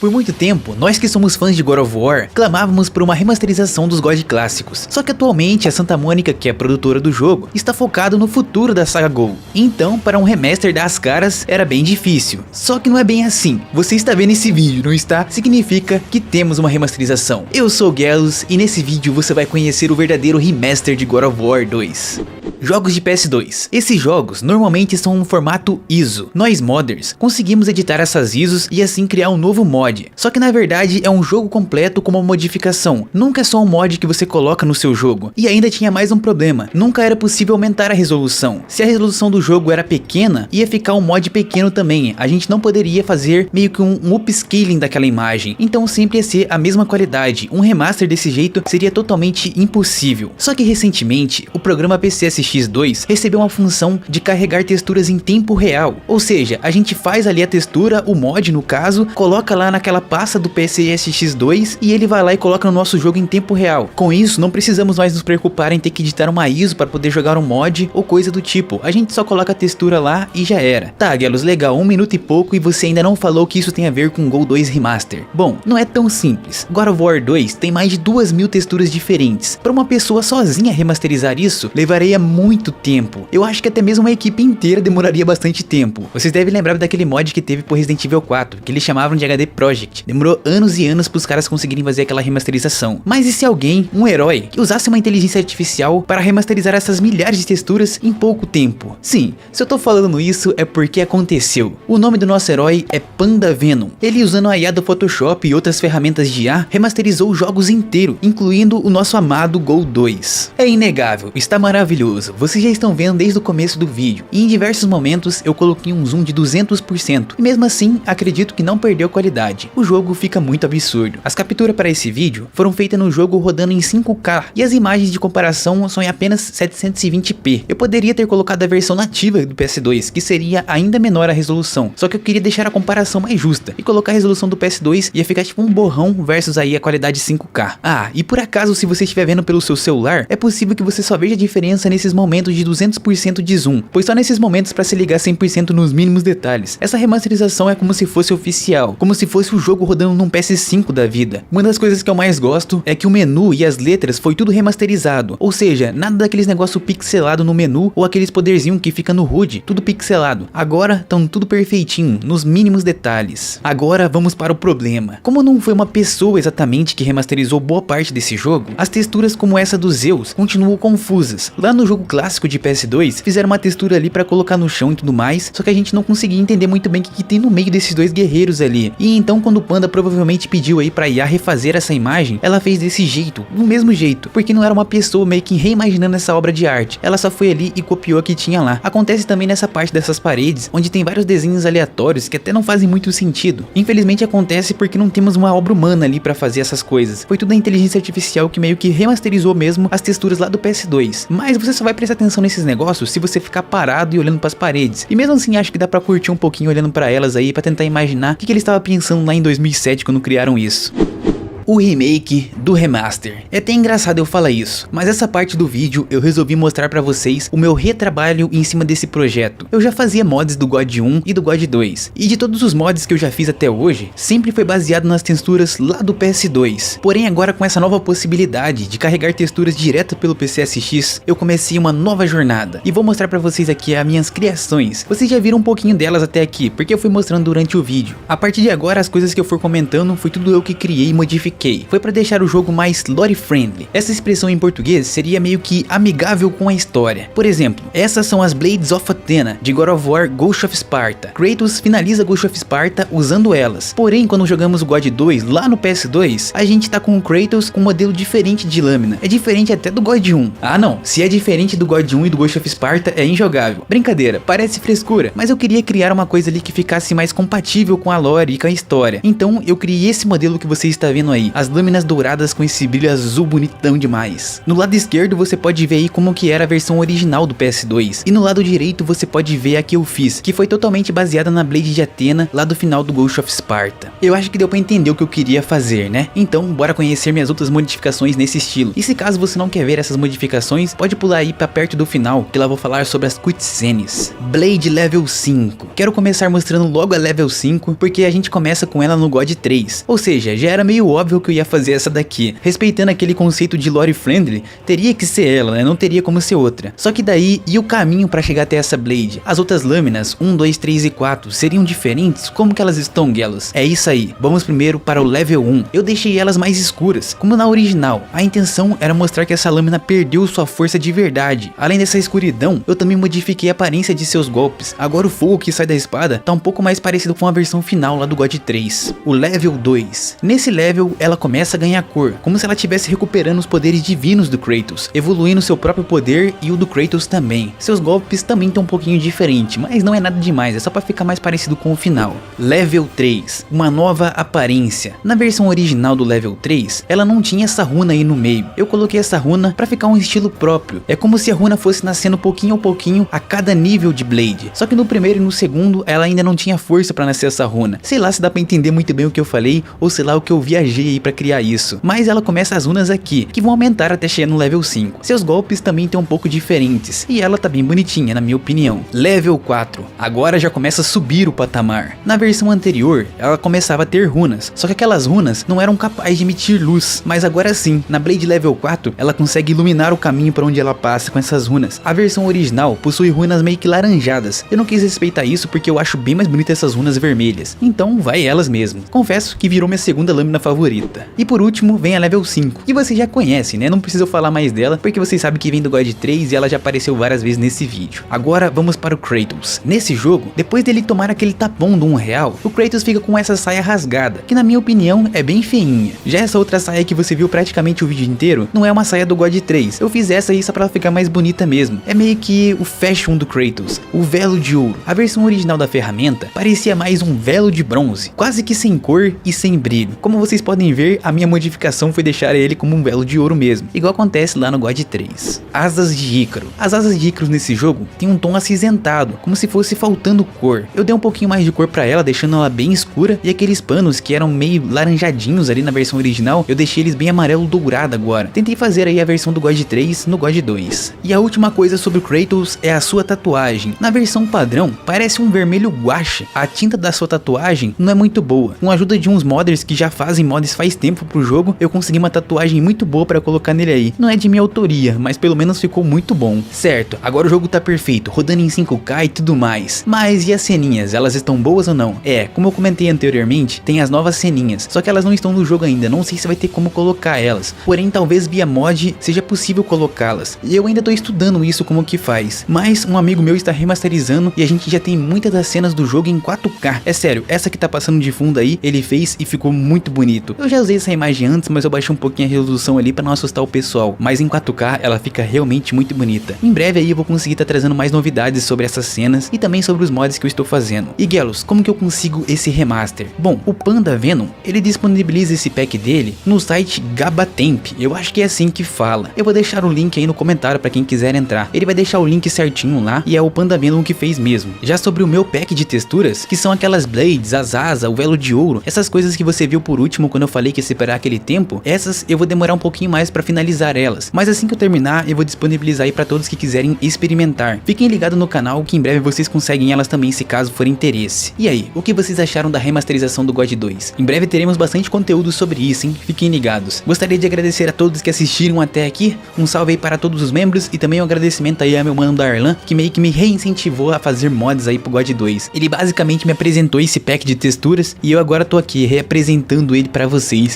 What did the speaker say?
Por muito tempo, nós que somos fãs de God of War, clamávamos por uma remasterização dos God clássicos. Só que atualmente a Santa Mônica, que é a produtora do jogo, está focado no futuro da saga Gol. Então, para um remaster dar as caras, era bem difícil. Só que não é bem assim. Você está vendo esse vídeo, não está? Significa que temos uma remasterização. Eu sou o Gelos e nesse vídeo você vai conhecer o verdadeiro remaster de God of War 2. Jogos de PS2. Esses jogos normalmente são um formato ISO. Nós modders conseguimos editar essas ISOs e assim criar um novo mod. Só que na verdade é um jogo completo com uma modificação. Nunca é só um mod que você coloca no seu jogo. E ainda tinha mais um problema. Nunca era possível aumentar a resolução. Se a resolução do jogo era pequena, ia ficar um mod pequeno também. A gente não poderia fazer meio que um upscaling daquela imagem. Então sempre ia ser a mesma qualidade. Um remaster desse jeito seria totalmente impossível. Só que recentemente, o programa PCSX2 recebeu uma função de carregar texturas em tempo real. Ou seja, a gente faz ali a textura, o mod no caso, coloca lá naquela pasta do PCSX2 e ele vai lá e coloca no nosso jogo em tempo real. Com isso, não precisamos mais nos preocupar em ter que editar uma ISO para poder jogar um mod ou coisa do tipo. A gente só coloca a textura lá e já era. Tá, Gelos, legal, 1 minuto e pouco e você ainda não falou que isso tem a ver com Gol 2 Remaster. Bom, não é tão simples. God of War 2 tem mais de 2.000 texturas diferentes. Para uma pessoa sozinha remasterizar isso, levaria muito tempo. Eu acho que até mesmo uma equipe inteira demoraria bastante tempo. Vocês devem lembrar daquele mod que teve por Resident Evil 4, que eles chamavam de HD Project. Demorou anos e anos para os caras conseguirem fazer aquela remasterização. Mas e se alguém, um herói, que usasse uma inteligência artificial para remasterizar essas milhares de texturas em pouco tempo? Sim, se eu tô falando isso é porque aconteceu. O nome do nosso herói é Panda Venom. Ele, usando a IA do Photoshop e outras ferramentas de IA, remasterizou os jogos inteiros, incluindo o nosso amado Gol 2. É inegável, está maravilhoso. Vocês já estão vendo desde o começo do vídeo. E em diversos momentos eu coloquei um zoom de 200%. E mesmo assim, acredito que não perdeu qualidade. O jogo fica muito absurdo. As capturas para esse vídeo foram feitas no jogo rodando em 5K. E as imagens de comparação são em apenas 720p. Eu poderia ter colocado a versão nativa do PS2, que seria ainda menor a resolução. Só que eu queria deixar a comparação mais justa. E colocar a resolução do PS2 ia ficar tipo um borrão versus aí a qualidade 5K. Ah, e por acaso se você estiver vendo pelo seu celular, é possível que você só veja a diferença nesses momentos de 200% de zoom. Pois só nesses momentos para se ligar 100% nos mínimos detalhes. Essa remasterização é como se fosse oficial. Como se fosse o jogo rodando num PS5 da vida. Uma das coisas que eu mais gosto é que o menu e as letras foi tudo remasterizado. Ou seja, nada daqueles negócio pixelado no menu ou aqueles poderzinho que fica no HUD. Tudo pixelado. Agora estão tudo perfeitinho, nos mínimos detalhes. Agora vamos para o problema. Como não foi uma pessoa exatamente que remasterizou boa parte desse jogo, as texturas como essa do Zeus continuam confusas. Lá no jogo clássico de PS2, fizeram uma textura ali para colocar no chão e tudo mais, só que a gente não conseguia entender muito bem o que tem no meio desses dois guerreiros ali. E então quando o Panda provavelmente pediu aí pra IA refazer essa imagem, ela fez desse jeito, do mesmo jeito, porque não era uma pessoa meio que reimaginando essa obra de arte. Ela só foi ali e copiou o que tinha lá. Acontece também nessa parte dessas paredes, onde tem vários desenhos aleatórios que até não fazem muito sentido. Infelizmente acontece porque não temos uma obra humana ali pra fazer essas coisas. Foi tudo a inteligência artificial que meio que remasterizou mesmo as texturas lá do PS2. Mas você só vai prestar atenção nesses negócios se você ficar parado e olhando pras paredes. E mesmo assim acho que dá pra curtir um pouquinho olhando pra elas aí, pra tentar imaginar o que ele estava pensando lá em 2007 quando criaram isso. O remake do remaster. É até engraçado eu falar isso, mas essa parte do vídeo eu resolvi mostrar pra vocês o meu retrabalho em cima desse projeto. Eu já fazia mods do God 1 e do God 2, e de todos os mods que eu já fiz até hoje, sempre foi baseado nas texturas lá do PS2. Porém agora com essa nova possibilidade de carregar texturas direto pelo PCSX, eu comecei uma nova jornada, e vou mostrar pra vocês aqui as minhas criações. Vocês já viram um pouquinho delas até aqui, porque eu fui mostrando durante o vídeo. A partir de agora as coisas que eu for comentando foi tudo eu que criei e modifiquei. Foi para deixar o jogo mais lore friendly. Essa expressão em português seria meio que amigável com a história. Por exemplo, essas são as Blades of Athena de God of War Ghost of Sparta. Kratos finaliza Ghost of Sparta usando elas. Porém, quando jogamos o God 2 lá no PS2, a gente tá com o Kratos com um modelo diferente de lâmina. É diferente até do God 1. Ah não, se é diferente do God 1 e do Ghost of Sparta é injogável. Brincadeira, parece frescura, mas eu queria criar uma coisa ali que ficasse mais compatível com a lore e com a história. Então eu criei esse modelo que você está vendo aí. aí, as lâminas douradas com esse brilho azul bonitão demais. No lado esquerdo você pode ver aí como que era a versão original do PS2, e no lado direito você pode ver a que eu fiz, que foi totalmente baseada na Blade de Athena lá do final do Ghost of Sparta. Eu acho que deu pra entender o que eu queria fazer, né? Então bora conhecer minhas outras modificações nesse estilo. E se caso você não quer ver essas modificações, pode pular aí pra perto do final, que lá vou falar sobre as cutscenes. Blade level 5. Quero começar mostrando logo a level 5, porque a gente começa com ela no God 3. Ou seja, já era meio óbvio que eu ia fazer essa daqui. Respeitando aquele conceito de lore friendly, teria que ser ela, né? Não teria como ser outra. Só que daí, e o caminho pra chegar até essa Blade? As outras lâminas, 1, 2, 3 e 4, seriam diferentes? Como que elas estão, Gelos? É isso aí, vamos primeiro para o level 1. Eu deixei elas mais escuras, como na original. A intenção era mostrar que essa lâmina perdeu sua força de verdade. Além dessa escuridão, eu também modifiquei a aparência de seus golpes. Agora o fogo que sai da espada tá um pouco mais parecido com a versão final lá do God 3. O level 2. Nesse level, ela começa a ganhar cor, como se ela estivesse recuperando os poderes divinos do Kratos, evoluindo seu próprio poder e o do Kratos também. Seus golpes também estão um pouquinho diferente, mas não é nada demais, é só pra ficar mais parecido com o final. Level 3. Uma nova aparência. Na versão original do level 3, ela não tinha essa runa aí no meio. Eu coloquei essa runa pra ficar um estilo próprio. É como se a runa fosse nascendo pouquinho a pouquinho a cada nível de Blade. Só que no primeiro e no segundo, ela ainda não tinha força pra nascer essa runa. Sei lá se dá pra entender muito bem o que eu falei, ou sei lá o que eu viajei aí pra criar isso. Mas ela começa as runas aqui, que vão aumentar até chegar no level 5. Seus golpes também estão um pouco diferentes, e ela tá bem bonitinha na minha opinião. Level 4. Agora já começa a subir o patamar. Na versão anterior, ela começava a ter runas, só que aquelas runas não eram capazes de emitir luz, mas agora sim, na Blade level 4, ela consegue iluminar o caminho para onde ela passa com essas runas. A versão original possui runas meio que laranjadas. Eu não quis respeitar isso porque eu acho bem mais bonita essas runas vermelhas, então vai elas mesmo. Confesso que virou minha segunda lâmina favorita. E por último vem a level 5, que vocês já conhecem, né? Não preciso falar mais dela, porque vocês sabem que vem do God 3 e ela já apareceu várias vezes nesse vídeo. Agora vamos para o Kratos. Nesse jogo, depois dele tomar aquele tapão do R$1, o Kratos fica com essa saia rasgada, que na minha opinião é bem feinha. Já essa outra saia que você viu praticamente o vídeo inteiro, não é uma saia do God 3. Eu fiz essa aí só pra ficar mais bonita mesmo. É meio que o fashion do Kratos, o velo de ouro. A versão original da ferramenta parecia mais um velo de bronze, quase que sem cor e sem brilho. Como vocês podem ver, a minha modificação foi deixar ele como um velo de ouro mesmo, igual acontece lá no God 3. Asas de Ícaro. As asas de Ícaro nesse jogo tem um tom acinzentado, como se fosse faltando cor. Eu dei um pouquinho mais de cor pra ela, deixando ela bem escura, e aqueles panos que eram meio laranjadinhos ali na versão original, eu deixei eles bem amarelo dourado agora. Tentei fazer aí a versão do God 3 no God 2. E a última coisa sobre o Kratos é a sua tatuagem. Na versão padrão, parece um vermelho guache. A tinta da sua tatuagem não é muito boa. Com a ajuda de uns modders que já fazem mods faz tempo pro jogo, eu consegui uma tatuagem muito boa pra colocar nele aí. Não é de minha autoria, mas pelo menos ficou muito bom. Certo, agora o jogo tá perfeito, rodando em 5K e tudo mais. Mas e as ceninhas, elas estão boas ou não? É, como eu comentei anteriormente, tem as novas ceninhas, só que elas não estão no jogo ainda, não sei se vai ter como colocar elas. Porém, talvez via mod seja possível colocá-las. E eu ainda tô estudando isso como que faz. Mas um amigo meu está remasterizando e a gente já tem muitas das cenas do jogo em 4K. É sério, essa que tá passando de fundo aí, ele fez e ficou muito bonito. Eu já usei essa imagem antes, mas eu baixei um pouquinho a resolução ali pra não assustar o pessoal. Mas em 4K ela fica realmente muito bonita. Em breve aí eu vou conseguir estar trazendo mais novidades sobre essas cenas e também sobre os mods que eu estou fazendo. E Gelos, como que eu consigo esse remaster? Bom, o Panda Venom, ele disponibiliza esse pack dele no site Gabatemp. Eu acho que é assim que fala. Eu vou deixar o link aí no comentário pra quem quiser entrar. Ele vai deixar o link certinho lá e é o Panda Venom que fez mesmo. Já sobre o meu pack de texturas, que são aquelas blades, as asas, o velo de ouro, essas coisas que você viu por último quando eu falei que ia separar aquele tempo, essas eu vou demorar um pouquinho mais pra finalizar elas. Mas assim que eu terminar, eu vou disponibilizar aí pra todos que quiserem experimentar. Fiquem ligados no canal que em breve vocês conseguem elas também se caso for interesse. E aí, o que vocês acharam da remasterização do God 2? Em breve teremos bastante conteúdo sobre isso, hein? Fiquem ligados. Gostaria de agradecer a todos que assistiram até aqui, um salve aí para todos os membros e também um agradecimento aí a meu mano Darlan, que meio que me reincentivou a fazer mods aí pro God 2. Ele basicamente me apresentou esse pack de texturas e eu agora tô aqui reapresentando ele pra vocês